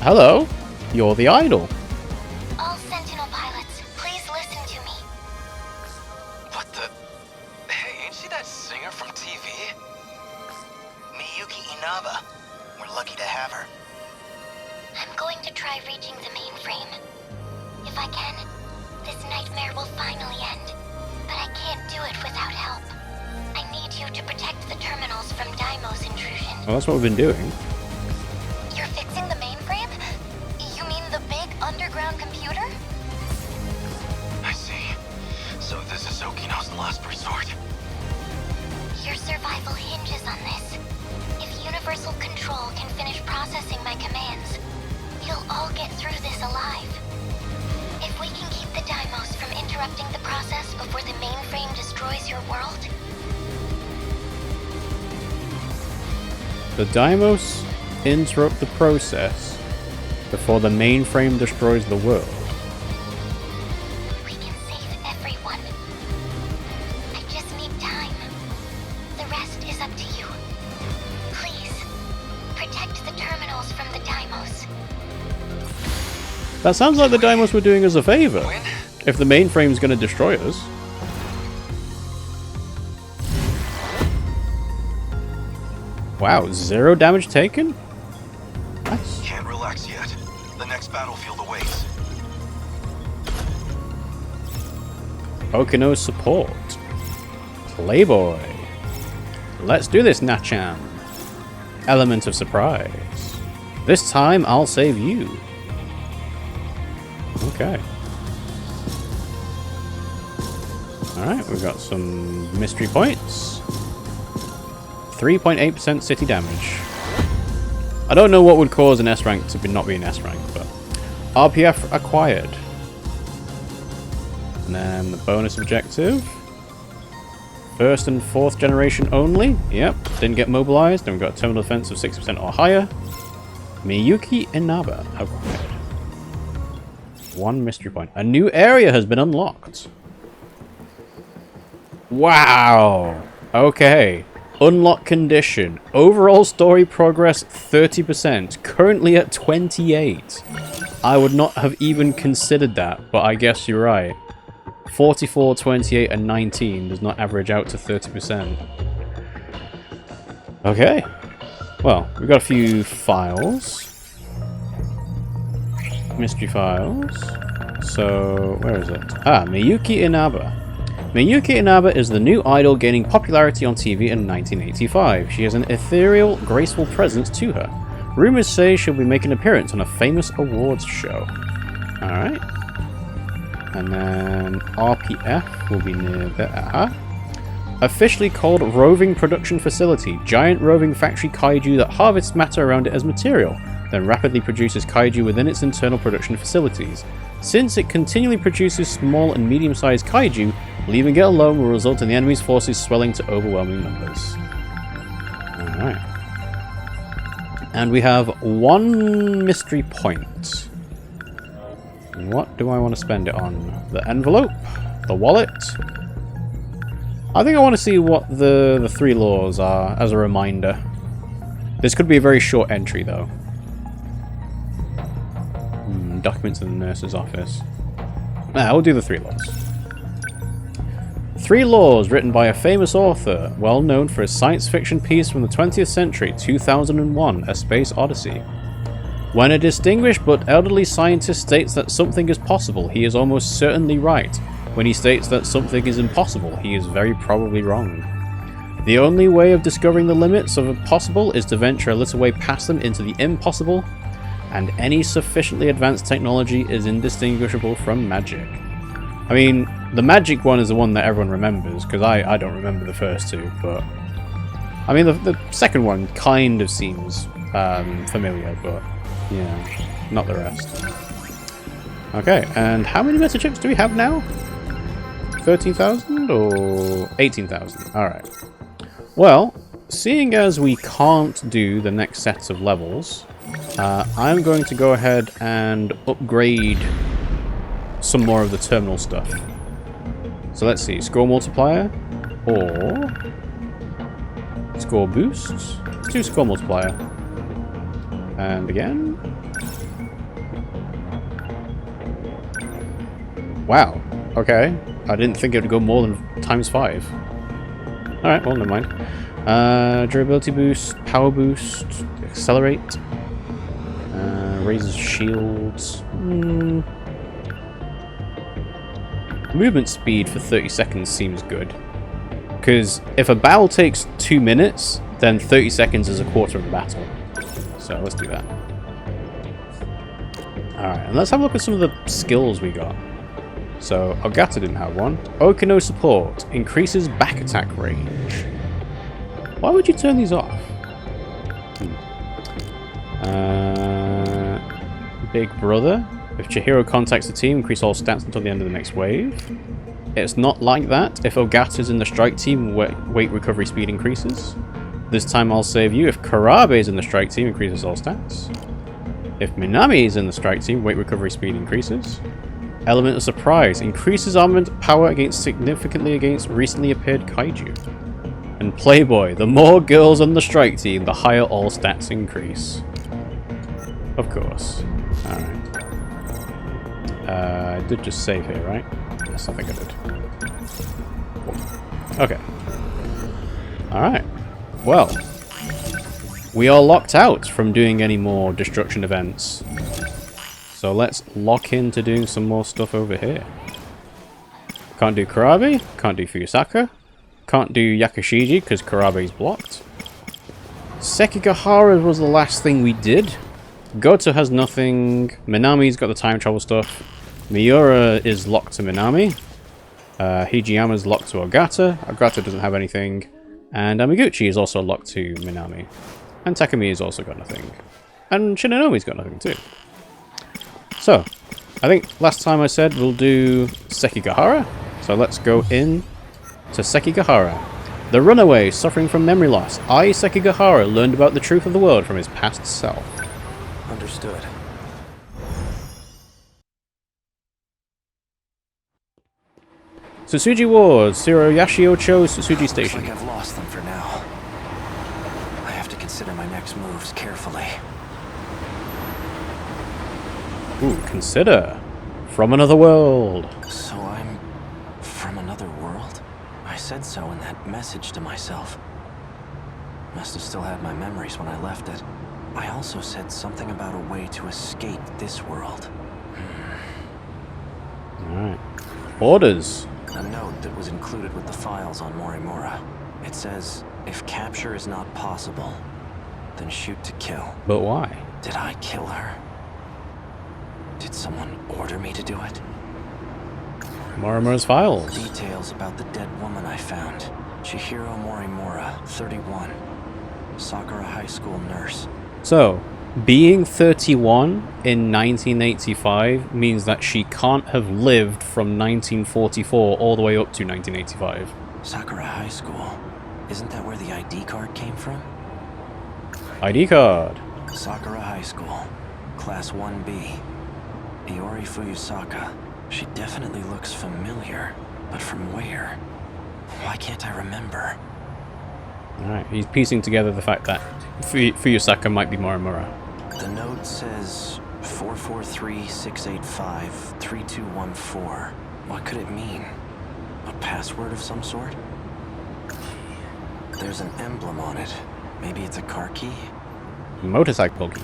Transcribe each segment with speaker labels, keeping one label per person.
Speaker 1: Hello? You're the idol.
Speaker 2: All Sentinel pilots, please listen to me.
Speaker 3: What the? Hey, ain't she that singer from TV? Miyuki Inaba. We're lucky to have her.
Speaker 2: I'm going to try reaching the mainframe. If I can, this nightmare will finally end. But I can't do it without help. I need you to protect the terminals from Daimo's intrusion.
Speaker 1: Well, that's what we've been doing.
Speaker 2: You're fixing the mainframe? You mean the big underground computer?
Speaker 3: I see. So this is Okino's last resort.
Speaker 2: Your survival hinges on this. If Universal Control can finish processing my commands, you'll all get through this alive. If we can keep the Daimos from interrupting the process before the mainframe destroys your world...
Speaker 1: The Daimos interrupt the process before the mainframe destroys the world.
Speaker 2: we can save everyone. I just need time. The rest is up to you. Please, protect the terminals from the Daimos.
Speaker 1: That sounds like the Daimos were doing us a favor.
Speaker 3: When?
Speaker 1: If the mainframe's gonna destroy us. Wow, 0 damage taken? Nice.
Speaker 3: Can't relax yet. The next battlefield awaits.
Speaker 1: Okino support. Playboy. Let's do this, Nachan. Element of surprise. This time I'll save you. Okay. Alright, we've got some mystery points. 3.8% city damage. I don't know what would cause an S rank to not be an S rank, but RPF acquired. And then the bonus objective. 1st and 4th generation only. Yep, didn't get mobilized. Then we've got a terminal defense of 60% or higher. Miyuki Inaba acquired. 1 mystery point. A new area has been unlocked. Wow. Okay. Unlock condition. Overall story progress 30%. Currently at 28. I would not have even considered that, but I guess you're right. 44, 28, and 19 does not average out to 30%. Okay. Well, we've got a few files. Mystery files. So, where is it? Ah, Miyuki Inaba. Miyuki Inaba is the new idol gaining popularity on TV in 1985. She has an ethereal, graceful presence to her. Rumors say she'll be making an appearance on a famous awards show. Alright. And then RPF will be near there. Officially called Roving Production Facility. Giant roving factory kaiju that harvests matter around it as material, then rapidly produces kaiju within its internal production facilities. Since it continually produces small and medium-sized kaiju, leaving it alone will result in the enemy's forces swelling to overwhelming numbers. Alright. And we have 1 mystery point. What do I want to spend it on? The envelope? The wallet? I think I want to see what the 3 laws are as a reminder. This could be a very short entry, though. Documents in the nurse's office. Nah, we'll do the 3 laws. 3 laws written by a famous author, well known for his science fiction piece from the 20th century, 2001, A Space Odyssey. When a distinguished but elderly scientist states that something is possible, he is almost certainly right. When he states that something is impossible, he is very probably wrong. The only way of discovering the limits of the possible is to venture a little way past them into the impossible, and any sufficiently advanced technology is indistinguishable from magic. I mean, the magic one is the one that everyone remembers, because I don't remember the first 2, but... I mean, the second one kind of seems familiar, but yeah, not the rest. Okay, and how many meta chips do we have now? 13,000 or 18,000? Alright. Well, seeing as we can't do the next sets of levels, I'm going to go ahead and upgrade some more of the terminal stuff. So let's see, score multiplier or score boost. Let's do score multiplier. And again, Wow. Okay. I didn't think it would go more than ×5. Alright, well, never mind. Durability boost, power boost, accelerate, raises shields. Movement speed for 30 seconds seems good. Because if a battle takes 2 minutes, then 30 seconds is a quarter of a battle. So let's do that. Alright, and let's have a look at some of the skills we got. So, Ogata didn't have one. Okino support increases back attack range. Why would you turn these off? Big Brother. If Chihiro contacts the team, increase all stats until the end of the next wave. It's not like that. If Ogata's in the strike team, weight recovery speed increases. This time I'll save you. If Karabe's in the strike team, increases all stats. If Minami is in the strike team, weight recovery speed increases. Element of Surprise increases armament power significantly against recently appeared Kaiju. And Playboy, the more girls on the strike team, the higher all stats increase. Of course. Alright. I did just save here, right? Yes, I think I did. Okay. Alright. Well. We are locked out from doing any more destruction events. So let's lock into doing some more stuff over here. Can't do Karabe, can't do Fuyusaka, can't do Yakushiji because Karabe's blocked. Sekigahara was the last thing we did. Goto has nothing, Minami's got the time travel stuff, Miura is locked to Minami, Hijiyama's locked to Ogata, Ogata doesn't have anything, and Amiguchi is also locked to Minami. And Takumi has also got nothing. And Shinanomi's got nothing too. So, I think last time I said we'll do Sekigahara. So let's go in to Sekigahara. The runaway suffering from memory loss. Sekigahara learned about the truth of the world from his past self.
Speaker 3: Understood.
Speaker 1: Tsusuji Ward, Tsuruyashi Ocho, Tsusuji Station.
Speaker 3: Looks like I've lost them for now. I have to consider my next moves carefully.
Speaker 1: Ooh, consider. From another world.
Speaker 3: So I'm from another world? I said so in that message to myself. Must have still had my memories when I left it. I also said something about a way to escape this world.
Speaker 1: Alright. Orders.
Speaker 3: A note that was included with the files on Morimura. It says, if capture is not possible, then shoot to kill.
Speaker 1: But why?
Speaker 3: Did I kill her? Did someone order me to do it?
Speaker 1: Morimura's files.
Speaker 3: Details about the dead woman I found. Chihiro Morimura, 31. Sakura High School nurse.
Speaker 1: So, being 31 in 1985 means that she can't have lived from 1944 all the way up to 1985.
Speaker 3: Sakura High School. Isn't that where the ID card came from?
Speaker 1: ID card.
Speaker 3: Sakura High School. Class 1B. Iori Fuyusaka. She definitely looks familiar. But from where? Why can't I remember?
Speaker 1: Alright, he's piecing together the fact that Fuyusaka might be Morimura.
Speaker 3: The note says 443-685-3214. What could it mean? A password of some sort? There's an emblem on it. Maybe it's a car key?
Speaker 1: Motorcycle key.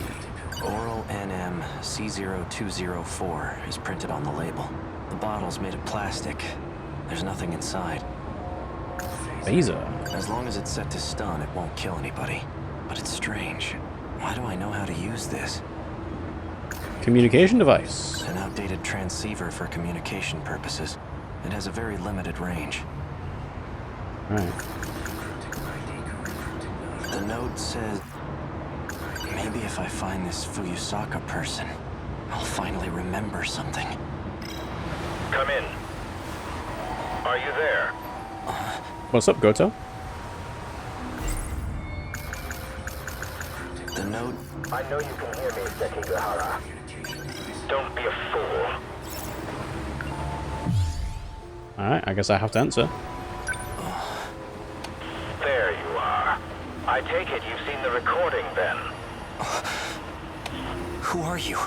Speaker 3: Oral NM C0204 is printed on the label. The bottle's made of plastic. There's nothing inside.
Speaker 1: Laser.
Speaker 3: As long as it's set to stun, it won't kill anybody. But it's strange. Why do I know how to use this?
Speaker 1: Communication device.
Speaker 3: An outdated transceiver for communication purposes. It has a very limited range.
Speaker 1: Right.
Speaker 3: The note says, maybe if I find this Fuyusaka person, I'll finally remember something.
Speaker 4: Come in. Are you there?
Speaker 1: What's up, Goto?
Speaker 3: The note...
Speaker 4: I know you can hear me, Sekigahara. Don't be a fool.
Speaker 1: Alright, I guess I have to answer.
Speaker 4: There you are. I take it you've seen the recording then.
Speaker 3: Who are you?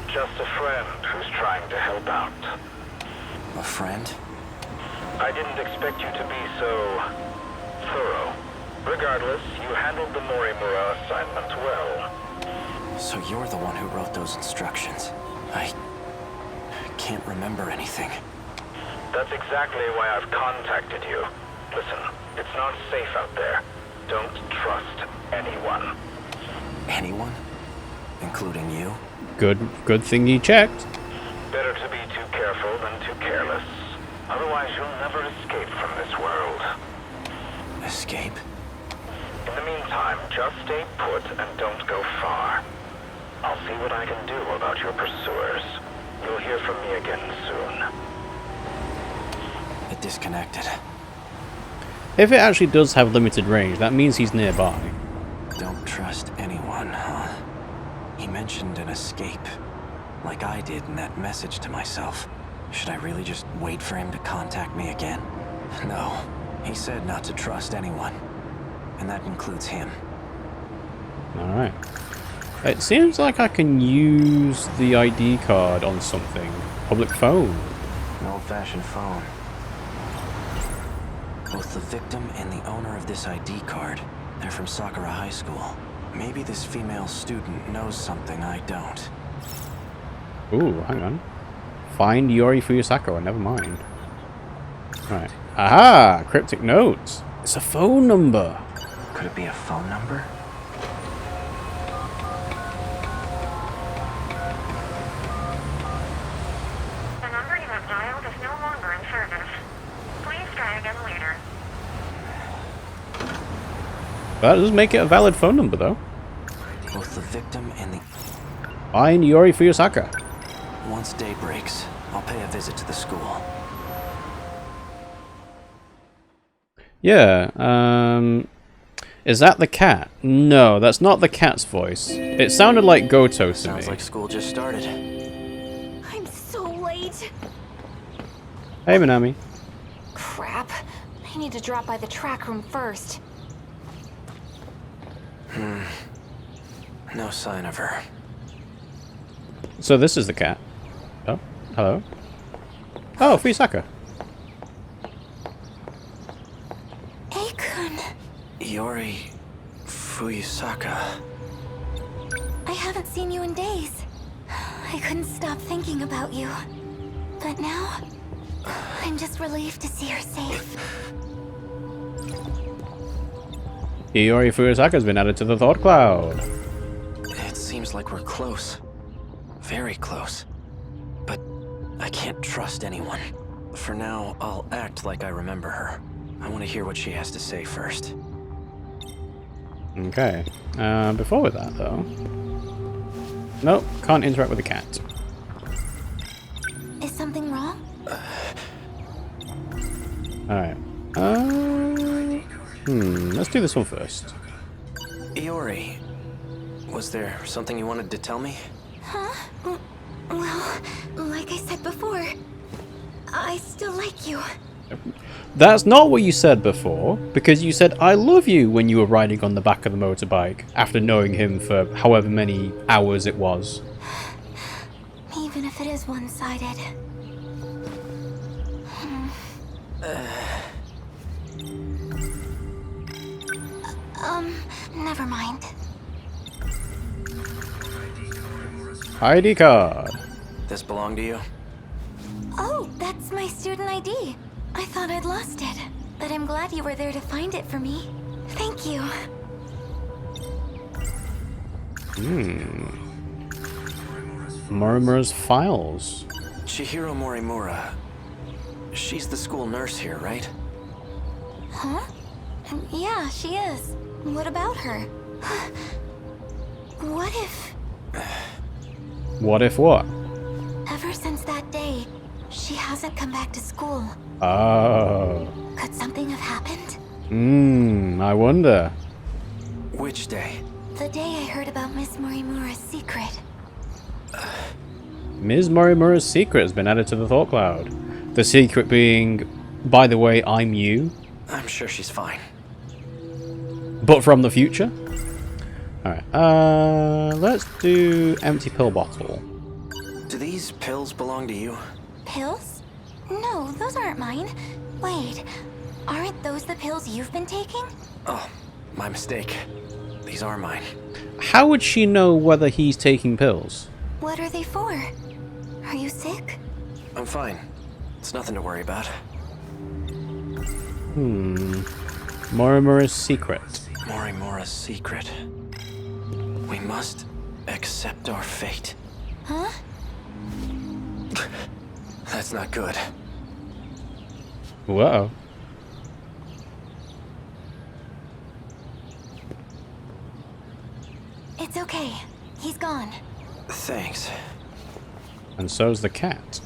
Speaker 4: Just a friend who's trying to help out.
Speaker 3: A friend?
Speaker 4: I didn't expect you to be so thorough. Regardless, you handled the Morimura assignment well.
Speaker 3: So you're the one who wrote those instructions. I can't remember anything.
Speaker 4: That's exactly why I've contacted you. Listen, it's not safe out there. Don't trust anyone.
Speaker 3: Anyone? Including you?
Speaker 1: Good thing you checked.
Speaker 4: Better to be too careful than too careless. Otherwise, you'll never escape from this world.
Speaker 3: Escape?
Speaker 4: In the meantime, just stay put and don't go far. I'll see what I can do about your pursuers. You'll hear from me again soon.
Speaker 3: It disconnected.
Speaker 1: If it actually does have limited range, that means he's nearby.
Speaker 3: Don't trust anyone, huh? He mentioned an escape, like I did in that message to myself. Should I really just wait for him to contact me again? No. He said not to trust anyone. And that includes him.
Speaker 1: Alright. It seems like I can use the ID card on something. Public phone.
Speaker 3: An old-fashioned phone. Both the victim and the owner of this ID card, they're from Sakura High School. Maybe this female student knows something I don't.
Speaker 1: Ooh, hang on. Find Yori Fuyusaka, never mind. Right. Aha! Cryptic notes. It's a phone number.
Speaker 3: Could it be a phone number?
Speaker 5: The number you have dialed is no longer in service. Please try again later.
Speaker 1: That does make it a valid phone number, though.
Speaker 3: Both the victim and the...
Speaker 1: Find Yori Fuyusaka.
Speaker 3: Once day breaks, I'll pay a visit to the school.
Speaker 1: Yeah, is that the cat? No, that's not the cat's voice. It sounded like Goto to
Speaker 3: Sounds
Speaker 1: me.
Speaker 3: like school just started.
Speaker 6: I'm so late.
Speaker 1: Hey, Minami.
Speaker 6: Crap. I need to drop by the track room first.
Speaker 3: No sign of her.
Speaker 1: So this is the cat. Oh, hello. Oh, Fuyusaka.
Speaker 6: Akun.
Speaker 3: Yori Fuyusaka.
Speaker 6: I haven't seen you in days. I couldn't stop thinking about you. But now, I'm just relieved to see her safe.
Speaker 1: Yori Fuyusaka's been added to the thought cloud.
Speaker 3: It seems like we're close. Very close. But I can't trust anyone. For now, I'll act like I remember her. I want to hear what she has to say first.
Speaker 1: Okay. Before with that, though. Nope, can't interact with the cat.
Speaker 6: Is something wrong?
Speaker 1: Alright. Let's do this one first.
Speaker 3: Yori, was there something you wanted to tell me?
Speaker 6: Huh? Well, like I said before, I still like you.
Speaker 1: That's not what you said before, because you said I love you when you were riding on the back of the motorbike after knowing him for however many hours it was.
Speaker 6: Even if it is one-sided. Never mind.
Speaker 1: ID card.
Speaker 3: This belong to you?
Speaker 6: Oh, that's my student ID. I thought I'd lost it, but I'm glad you were there to find it for me. Thank you.
Speaker 1: Morimura's files.
Speaker 3: Chihiro Morimura. She's the school nurse here, right?
Speaker 6: Huh? Yeah, she is. What about her? What if...
Speaker 1: What if what?
Speaker 6: Ever since that day, she hasn't come back to school.
Speaker 1: Oh.
Speaker 6: Could something have happened?
Speaker 1: I wonder.
Speaker 3: Which day?
Speaker 6: The day I heard about Miss Morimura's secret.
Speaker 1: Ms. Morimura's secret has been added to the thought cloud. The secret being, by the way, I'm you.
Speaker 3: I'm sure she's fine.
Speaker 1: But from the future? Alright, let's do empty pill bottle.
Speaker 3: Do these pills belong to you?
Speaker 6: Pills? No, those aren't mine. Wait, aren't those the pills you've been taking?
Speaker 3: Oh, my mistake. These are mine.
Speaker 1: How would she know whether he's taking pills?
Speaker 6: What are they for? Are you sick?
Speaker 3: I'm fine. It's nothing to worry about.
Speaker 1: Morimura's secret.
Speaker 3: Morimura's secret. We must accept our fate.
Speaker 6: Huh?
Speaker 3: That's not good.
Speaker 1: Whoa.
Speaker 6: It's okay. He's gone.
Speaker 3: Thanks.
Speaker 1: And so's the cat.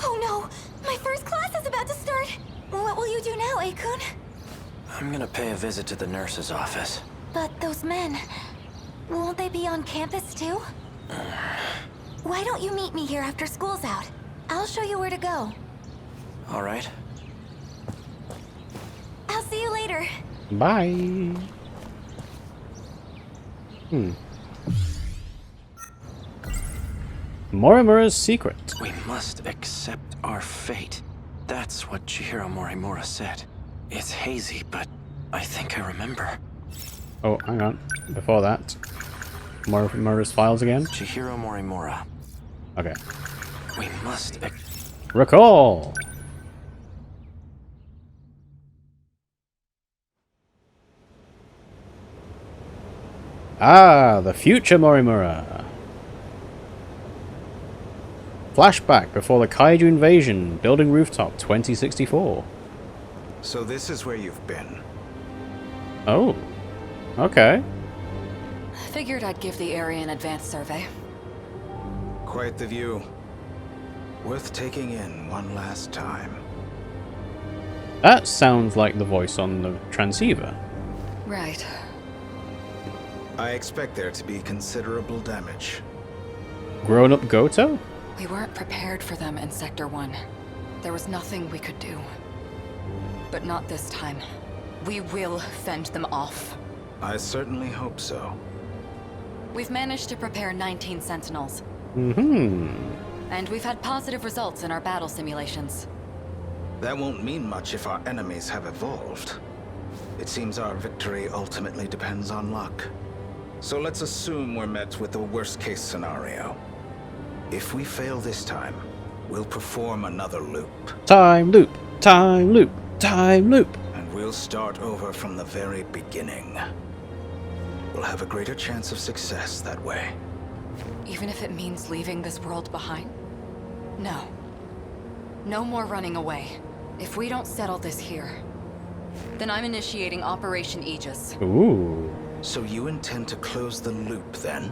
Speaker 6: Oh no! My first class is about to start! What will you do now, Akun?
Speaker 3: I'm gonna pay a visit to the nurse's office.
Speaker 6: But those men... won't they be on campus too? Why don't you meet me here after school's out? I'll show you where to go.
Speaker 3: All right.
Speaker 6: I'll see you later.
Speaker 1: Bye. Morimura's secret.
Speaker 3: We must accept our fate. That's what Chihiro Morimura said. It's hazy, but I think I remember.
Speaker 1: Oh, hang on. Before that, Morimura's files again.
Speaker 3: Chihiro Morimura.
Speaker 1: Okay.
Speaker 3: We must
Speaker 1: Recall. Ah, the future Morimura. Flashback before the Kaiju invasion, building rooftop 2064.
Speaker 7: So this is where you've been.
Speaker 1: Oh, okay.
Speaker 8: Figured I'd give the area an advanced survey.
Speaker 7: Quite the view. Worth taking in one last time.
Speaker 1: That sounds like the voice on the transceiver.
Speaker 8: Right.
Speaker 7: I expect there to be considerable damage.
Speaker 1: Grown-up Goto?
Speaker 8: We weren't prepared for them in Sector 1. There was nothing we could do. But not this time. We will fend them off.
Speaker 7: I certainly hope so.
Speaker 8: We've managed to prepare 19 Sentinels. And we've had positive results in our battle simulations.
Speaker 7: That won't mean much if our enemies have evolved. It seems our victory ultimately depends on luck. So let's assume we're met with the worst-case scenario. If we fail this time, we'll perform another loop.
Speaker 1: Time loop, time loop, time loop.
Speaker 7: And we'll start over from the very beginning. We'll have a greater chance of success that way.
Speaker 8: Even if it means leaving this world behind? No. No more running away. If we don't settle this here, then I'm initiating Operation Aegis.
Speaker 1: Ooh.
Speaker 7: So you intend to close the loop, then?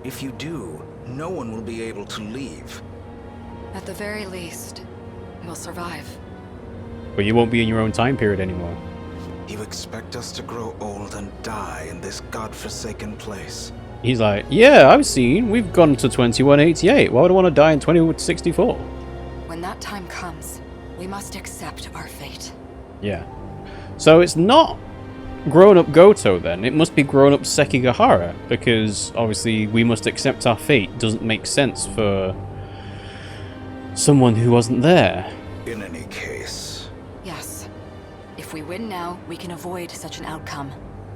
Speaker 7: If you do, no one will be able to leave.
Speaker 8: At the very least, we'll survive.
Speaker 1: But you won't be in your own time period anymore.
Speaker 7: You expect us to grow old and die in this godforsaken place?
Speaker 1: He's like, yeah, I've seen. We've gone to 2188. Why would I want to die in 2064?
Speaker 8: When that time comes, we must accept our fate.
Speaker 1: Yeah. So it's not grown-up Goto then. It must be grown-up Sekigahara, because obviously we must accept our fate doesn't make sense for someone who wasn't there.
Speaker 7: In any case...
Speaker 8: Yes. If we win now, we can avoid such an outcome.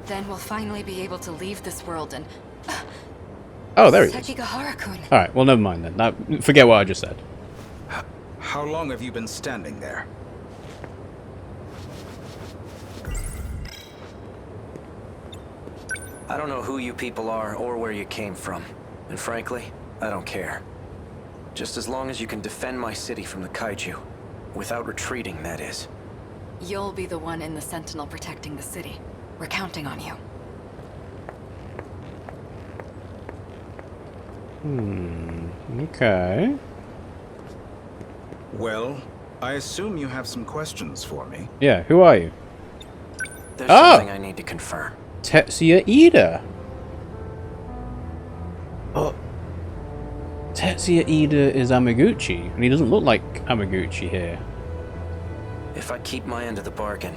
Speaker 8: Then we'll finally be able to leave this world and...
Speaker 1: Oh, there he is.
Speaker 8: Sekigahara-kun.
Speaker 1: Alright, well never mind then. Now, forget what I just said.
Speaker 7: How long have you been standing there?
Speaker 3: I don't know who you people are or where you came from. And frankly, I don't care. Just as long as you can defend my city from the Kaiju. Without retreating, that is.
Speaker 8: You'll be the one in the Sentinel protecting the city. We're counting on you.
Speaker 1: Okay.
Speaker 7: Well, I assume you have some questions for me.
Speaker 1: Yeah, who are you?
Speaker 3: There's
Speaker 1: Oh!
Speaker 3: something I need to confirm.
Speaker 1: Tetsuya Ida. Oh. Tetsuya Ida is Amaguchi, and he doesn't look like Amaguchi here.
Speaker 3: If I keep my end of the bargain,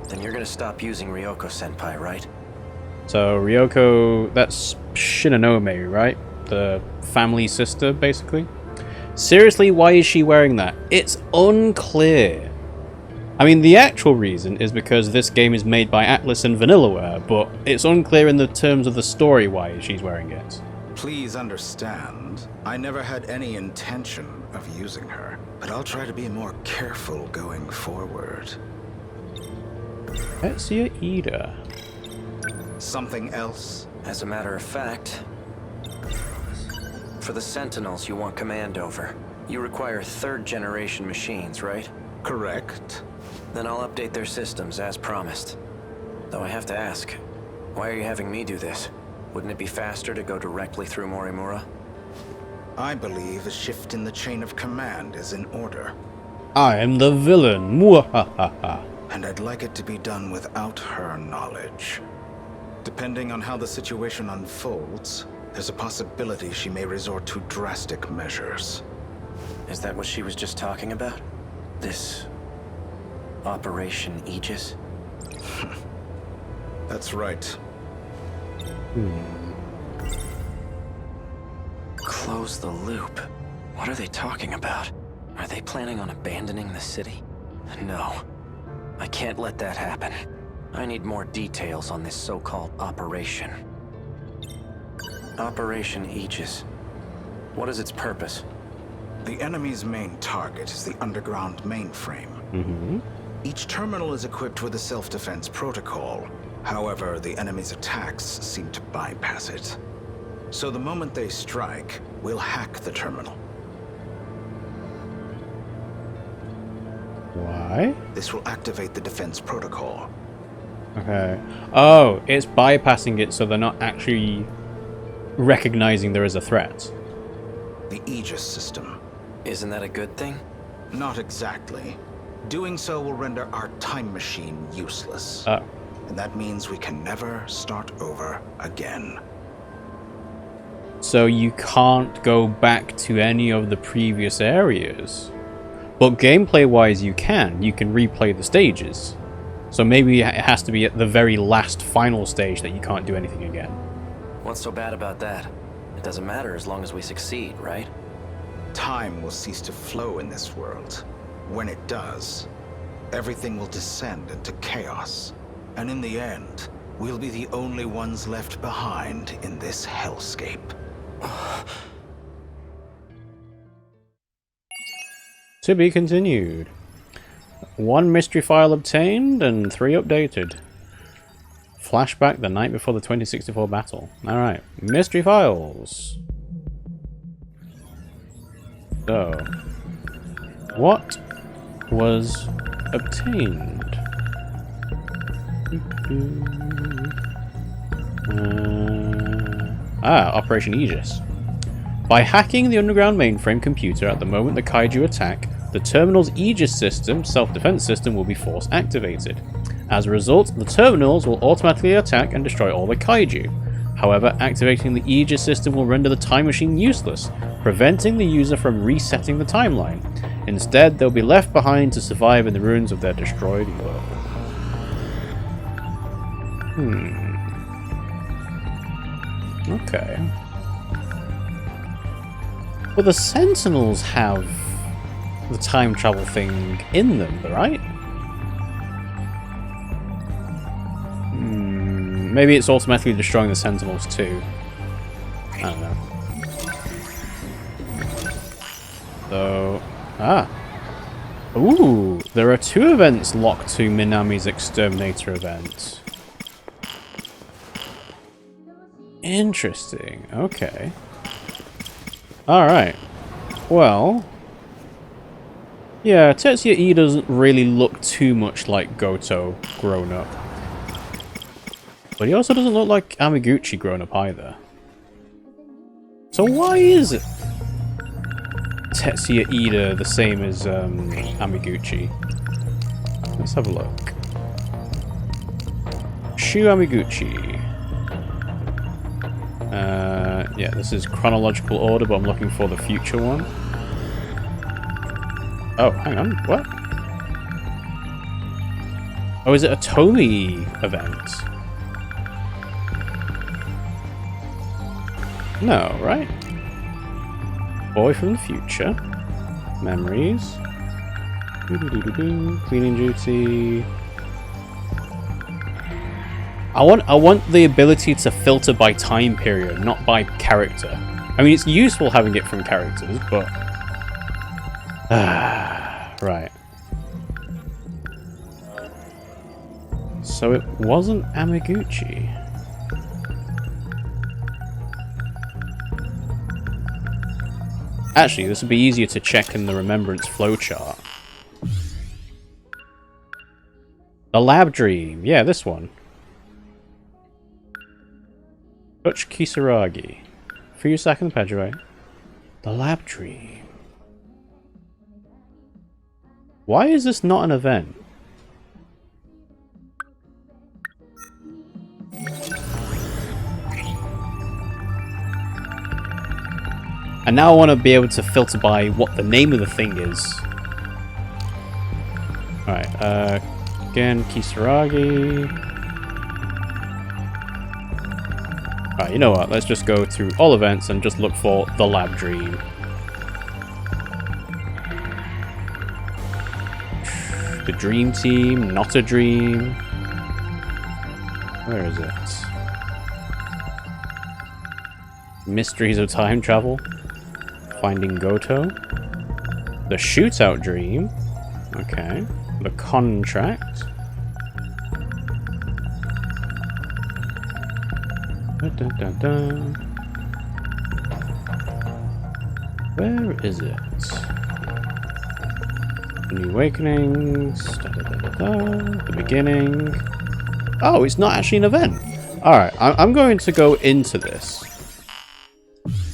Speaker 3: then you're gonna stop using Ryoko-senpai, right?
Speaker 1: So Ryoko, that's Shinonome, right? The family sister, basically. Seriously, why is she wearing that? It's unclear. I mean, the actual reason is because this game is made by Atlas and Vanillaware, but it's unclear in the terms of the story why she's wearing it.
Speaker 7: Please understand, I never had any intention of using her, but I'll try to be more careful going forward.
Speaker 1: Tetsuya Ida.
Speaker 7: Something else?
Speaker 3: As a matter of fact, for the Sentinels you want command over, you require third-generation machines, right?
Speaker 7: Correct.
Speaker 3: Then I'll update their systems as promised. Though I have to ask, why are you having me do this? Wouldn't it be faster to go directly through Morimura?
Speaker 7: I believe a shift in the chain of command is in order.
Speaker 1: I am the villain. Mwahaha.
Speaker 7: And I'd like it to be done without her knowledge. Depending on how the situation unfolds, there's a possibility she may resort to drastic measures.
Speaker 3: Is that what she was just talking about? This Operation Aegis?
Speaker 7: That's right.
Speaker 3: Close the loop. What are they talking about? Are they planning on abandoning the city? No. I can't let that happen. I need more details on this so-called operation. Operation Aegis. What is its purpose?
Speaker 7: The enemy's main target is the underground mainframe. Each terminal is equipped with a self-defense protocol. However, the enemy's attacks seem to bypass it. So the moment they strike, we'll hack the terminal.
Speaker 1: Why?
Speaker 7: This will activate the defense protocol.
Speaker 1: Okay. Oh, it's bypassing it so they're not actually recognizing there is a threat.
Speaker 7: The Aegis system.
Speaker 3: Isn't that a good thing?
Speaker 7: Not exactly. Doing so will render our time machine useless.
Speaker 1: Oh.
Speaker 7: And that means we can never start over again.
Speaker 1: So you can't go back to any of the previous areas. But gameplay-wise you can. You can replay the stages. So maybe it has to be at the very last final stage that you can't do anything again.
Speaker 3: What's so bad about that? It doesn't matter as long as we succeed, right?
Speaker 7: Time will cease to flow in this world. When it does, everything will descend into chaos. And in the end, we'll be the only ones left behind in this hellscape.
Speaker 1: To be continued. 1 mystery file obtained and 3 updated. Flashback the night before the 2064 battle. Alright, mystery files. So, what was obtained? Operation Aegis. By hacking the underground mainframe computer at the moment the Kaiju attack, the terminal's Aegis system, self-defense system, will be force activated. As a result, the terminals will automatically attack and destroy all the Kaiju. However, activating the Aegis system will render the time machine useless, preventing the user from resetting the timeline. Instead, they'll be left behind to survive in the ruins of their destroyed world. Okay. Well, the Sentinels have the time travel thing in them, right? Maybe it's automatically destroying the Sentinels too. I don't know. So... Ooh! There are 2 events locked to Minami's Exterminator event. Interesting. Okay. Alright. Well... Yeah, Tetsuya E doesn't really look too much like Goto grown up. But he also doesn't look like Amiguchi grown up either. So why is it Tetsuya Ida the same as Amiguchi? Let's have a look. Shu Amiguchi. Yeah, this is chronological order, but I'm looking for the future one. Oh, hang on, what? Oh, is it a Tomy event? No, right? Boy from the future. Memories. Cleaning duty. I want the ability to filter by time period, not by character. I mean, it's useful having it from characters, but... right. So it wasn't Amaguchi. Actually, this would be easier to check in the Remembrance flowchart. The Lab Dream. Yeah, this one. Touch Kisaragi. Fuyusaka and Pedro. The Lab Dream. Why is this not an event? And now I want to be able to filter by what the name of the thing is. Alright, again, Kisaragi. Alright, you know what? Let's just go through all events and just look for the Lab Dream. The Dream Team, not a dream. Where is it? Mysteries of Time Travel. Finding Goto. The Shootout Dream. Okay. The Contract. Dun, dun, dun, dun. Where is it? New Awakenings. Da, da, da, da, da. The Beginning. Oh, it's not actually an event. Alright, I'm going to go into this.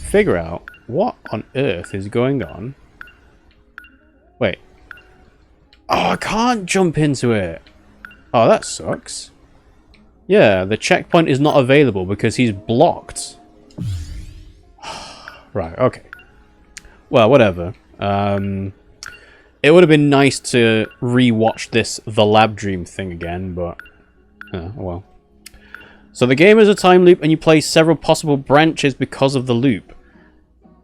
Speaker 1: Figure out what on earth is going on. Wait. Oh, I can't jump into it. Oh, that sucks. Yeah, the checkpoint is not available because he's blocked. Right, okay. Well, whatever. It would have been nice to re-watch this The Lab Dream thing again, but... well. So the game is a time loop and you play several possible branches because of the loop.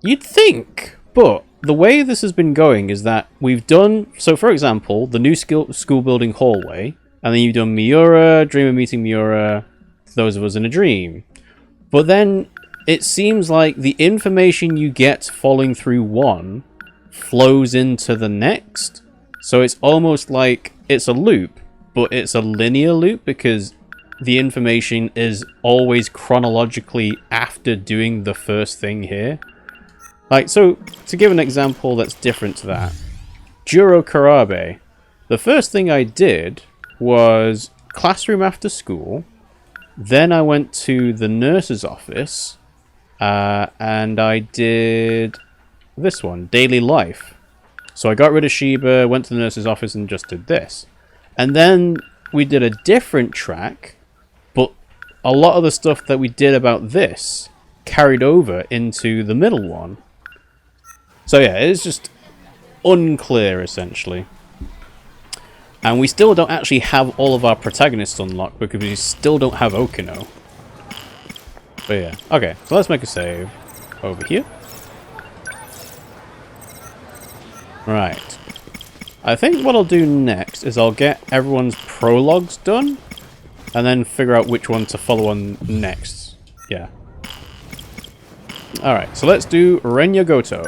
Speaker 1: You'd think, but the way this has been going is that we've done... So, for example, the new school building hallway, and then you've done Miura, Dream of Meeting Miura, Those of Us in a Dream. But then it seems like the information you get following through one flows into the next. So it's almost like it's a loop, but it's a linear loop because the information is always chronologically after doing the first thing here. Like, so, to give an example that's different to that, Juro Karabe, the first thing I did was classroom after school, then I went to the nurse's office, and I did this one, Daily Life. So I got rid of Shiba, went to the nurse's office and just did this. And then we did a different track, but a lot of the stuff that we did about this carried over into the middle one. So yeah, it's just unclear, essentially. And we still don't actually have all of our protagonists unlocked because we still don't have Okino. But yeah, okay, so let's make a save over here. Right. I think what I'll do next is I'll get everyone's prologues done and then figure out which one to follow on next. Yeah. Alright, so let's do Renya Goto.